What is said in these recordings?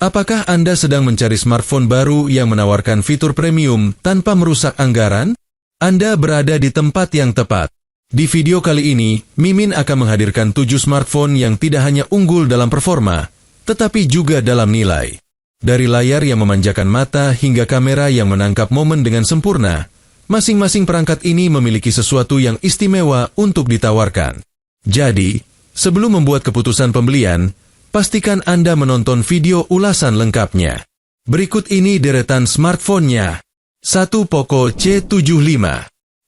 Apakah Anda sedang mencari smartphone baru yang menawarkan fitur premium tanpa merusak anggaran? Anda berada di tempat yang tepat. Di video kali ini, Mimin akan menghadirkan 7 smartphone yang tidak hanya unggul dalam performa, tetapi juga dalam nilai. Dari layar yang memanjakan mata hingga kamera yang menangkap momen dengan sempurna, masing-masing perangkat ini memiliki sesuatu yang istimewa untuk ditawarkan. Jadi, sebelum membuat keputusan pembelian, pastikan Anda menonton video ulasan lengkapnya. Berikut ini deretan smartphone-nya. 1. Poco C75.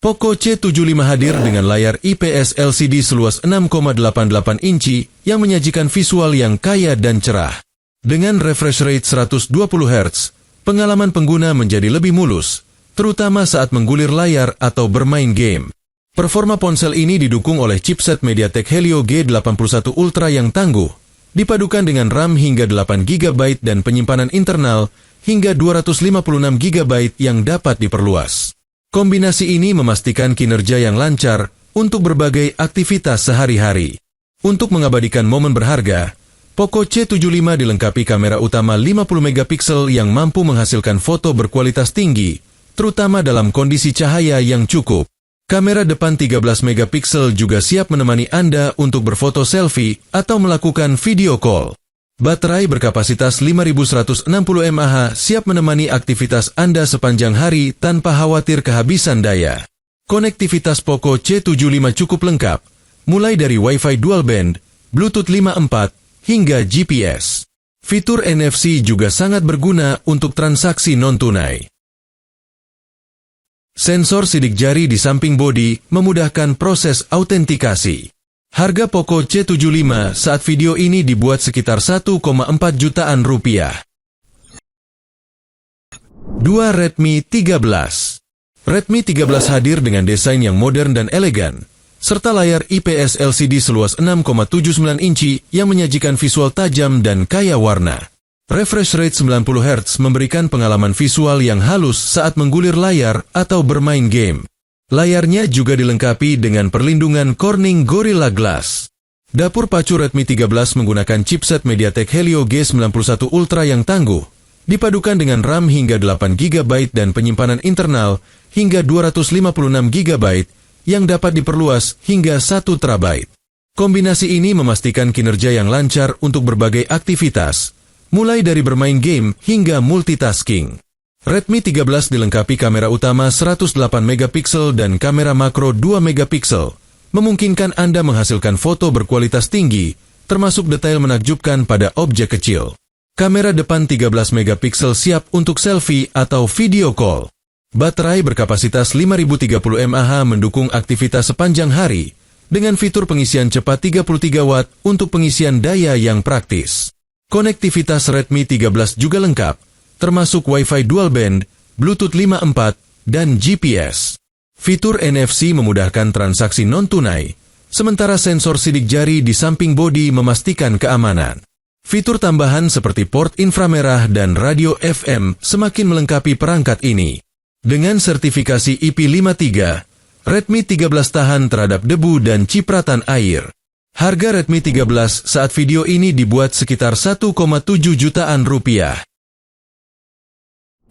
Poco C75 hadir dengan layar IPS LCD seluas 6,88 inci yang menyajikan visual yang kaya dan cerah. Dengan refresh rate 120 Hz, pengalaman pengguna menjadi lebih mulus, terutama saat menggulir layar atau bermain game. Performa ponsel ini didukung oleh chipset MediaTek Helio G81 Ultra yang tangguh, dipadukan dengan RAM hingga 8 GB dan penyimpanan internal hingga 256 GB yang dapat diperluas. Kombinasi ini memastikan kinerja yang lancar untuk berbagai aktivitas sehari-hari. Untuk mengabadikan momen berharga, Poco C75 dilengkapi kamera utama 50 megapiksel yang mampu menghasilkan foto berkualitas tinggi, terutama dalam kondisi cahaya yang cukup. Kamera depan 13 megapiksel juga siap menemani Anda untuk berfoto selfie atau melakukan video call. Baterai berkapasitas 5160 mAh siap menemani aktivitas Anda sepanjang hari tanpa khawatir kehabisan daya. Konektivitas Poco C75 cukup lengkap, mulai dari Wi-Fi dual band, Bluetooth 5.4, hingga GPS. Fitur NFC juga sangat berguna untuk transaksi non-tunai. Sensor sidik jari di samping bodi memudahkan proses autentikasi. Harga Poco C75 saat video ini dibuat sekitar 1,4 jutaan rupiah. 2. Redmi 13. Redmi 13 hadir dengan desain yang modern dan elegan, serta layar IPS LCD seluas 6,79 inci yang menyajikan visual tajam dan kaya warna. Refresh rate 90 Hz memberikan pengalaman visual yang halus saat menggulir layar atau bermain game. Layarnya juga dilengkapi dengan perlindungan Corning Gorilla Glass. Dapur pacu Redmi 13 menggunakan chipset MediaTek Helio G91 Ultra yang tangguh, dipadukan dengan RAM hingga 8 GB dan penyimpanan internal hingga 256 GB yang dapat diperluas hingga 1 TB. Kombinasi ini memastikan kinerja yang lancar untuk berbagai aktivitas, mulai dari bermain game hingga multitasking. Redmi 13 dilengkapi kamera utama 108 megapiksel dan kamera makro 2 megapiksel, memungkinkan Anda menghasilkan foto berkualitas tinggi, termasuk detail menakjubkan pada objek kecil. Kamera depan 13 megapiksel siap untuk selfie atau video call. Baterai berkapasitas 5030 mAh mendukung aktivitas sepanjang hari, dengan fitur pengisian cepat 33 Watt untuk pengisian daya yang praktis. Konektivitas Redmi 13 juga lengkap, termasuk Wi-Fi dual band, Bluetooth 5.4, dan GPS. Fitur NFC memudahkan transaksi non-tunai, sementara sensor sidik jari di samping bodi memastikan keamanan. Fitur tambahan seperti port inframerah dan radio FM semakin melengkapi perangkat ini. Dengan sertifikasi IP53, Redmi 13 tahan terhadap debu dan cipratan air. Harga Redmi 13 saat video ini dibuat sekitar 1,7 jutaan rupiah.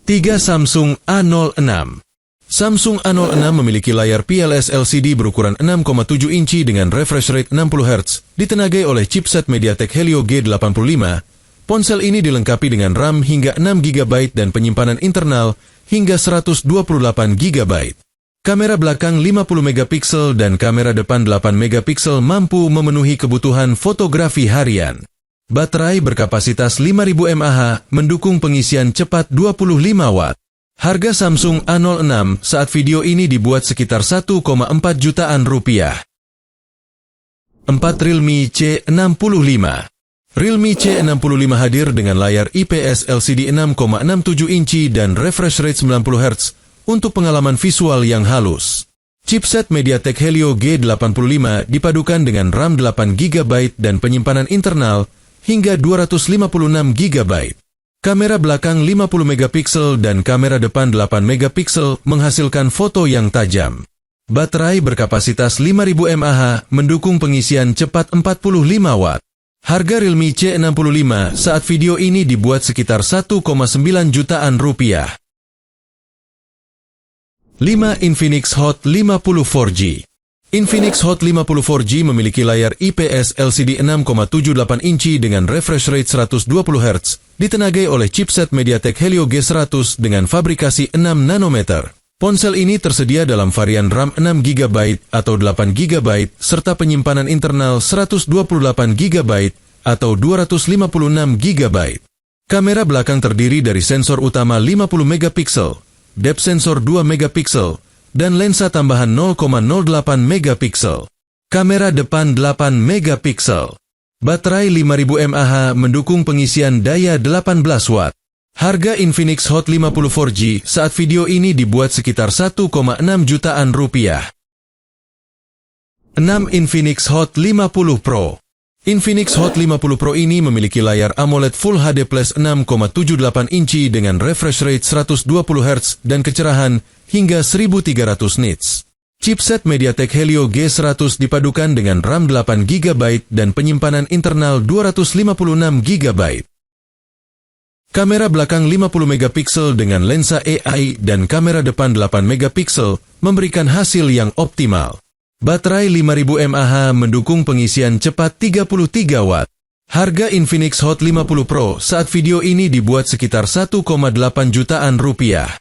3. Samsung A06. Samsung A06 memiliki layar PLS LCD berukuran 6,7 inci dengan refresh rate 60 Hz, ditenagai oleh chipset MediaTek Helio G85. Ponsel ini dilengkapi dengan RAM hingga 6 GB dan penyimpanan internal hingga 128 GB. Kamera belakang 50 megapiksel dan kamera depan 8 megapiksel mampu memenuhi kebutuhan fotografi harian. Baterai berkapasitas 5000 mAh mendukung pengisian cepat 25 Watt. Harga Samsung A06 saat video ini dibuat sekitar 1,4 jutaan rupiah. 4. Realme C65. Realme C65 hadir dengan layar IPS LCD 6,67 inci dan refresh rate 90 Hz untuk pengalaman visual yang halus. Chipset MediaTek Helio G85 dipadukan dengan RAM 8 GB dan penyimpanan internal hingga 256 GB. Kamera belakang 50 megapiksel dan kamera depan 8 megapiksel menghasilkan foto yang tajam. Baterai berkapasitas 5000 mAh mendukung pengisian cepat 45 Watt. Harga Realme C65 saat video ini dibuat sekitar 1,9 jutaan rupiah. 5. Infinix Hot 50 4G. Infinix Hot 50 4G memiliki layar IPS LCD 6,78 inci dengan refresh rate 120 Hz, ditenagai oleh chipset MediaTek Helio G100 dengan fabrikasi 6 nanometer. Ponsel ini tersedia dalam varian RAM 6 GB atau 8 GB serta penyimpanan internal 128 GB atau 256 GB. Kamera belakang terdiri dari sensor utama 50 megapiksel, depth sensor 2 megapiksel, dan lensa tambahan 0,08 megapiksel. Kamera depan 8 megapiksel. Baterai 5000 mAh mendukung pengisian daya 18 watt. Harga Infinix Hot 50 4G saat video ini dibuat sekitar 1,6 jutaan rupiah. 6. Infinix Hot 50 Pro. Infinix Hot 50 Pro ini memiliki layar AMOLED Full HD Plus 6,78 inci dengan refresh rate 120 Hz dan kecerahan hingga 1300 nits. Chipset MediaTek Helio G100 dipadukan dengan RAM 8 GB dan penyimpanan internal 256 GB. Kamera belakang 50 megapiksel dengan lensa AI dan kamera depan 8 megapiksel memberikan hasil yang optimal. Baterai 5000 mAh mendukung pengisian cepat 33 watt. Harga Infinix Hot 50 Pro saat video ini dibuat sekitar 1,8 jutaan rupiah.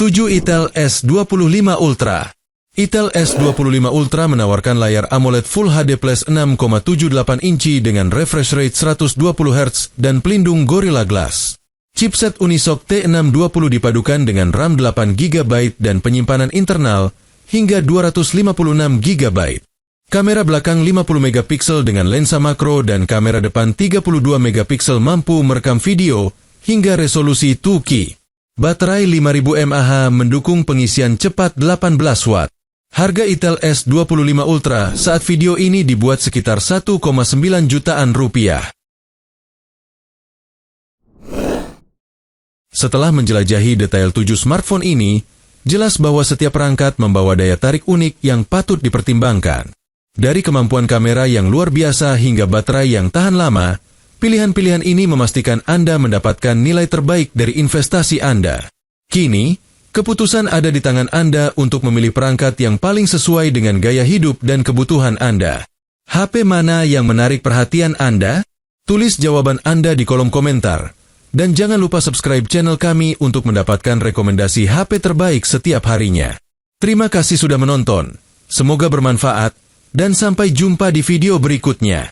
7. Itel S25 Ultra. Itel S25 Ultra menawarkan layar AMOLED Full HD Plus 6,78 inci dengan refresh rate 120 Hz dan pelindung Gorilla Glass. Chipset Unisoc T620 dipadukan dengan RAM 8 GB dan penyimpanan internal hingga 256 GB. Kamera belakang 50 megapiksel dengan lensa makro dan kamera depan 32 megapiksel mampu merekam video hingga resolusi 2K. Baterai 5000 mAh mendukung pengisian cepat 18 watt. Harga Itel S25 Ultra saat video ini dibuat sekitar 1,9 jutaan rupiah. Setelah menjelajahi detail 7 smartphone ini, jelas bahwa setiap perangkat membawa daya tarik unik yang patut dipertimbangkan. Dari kemampuan kamera yang luar biasa hingga baterai yang tahan lama, pilihan-pilihan ini memastikan Anda mendapatkan nilai terbaik dari investasi Anda. Kini, keputusan ada di tangan Anda untuk memilih perangkat yang paling sesuai dengan gaya hidup dan kebutuhan Anda. HP mana yang menarik perhatian Anda? Tulis jawaban Anda di kolom komentar. Dan jangan lupa subscribe channel kami untuk mendapatkan rekomendasi HP terbaik setiap harinya. Terima kasih sudah menonton. Semoga bermanfaat, dan sampai jumpa di video berikutnya.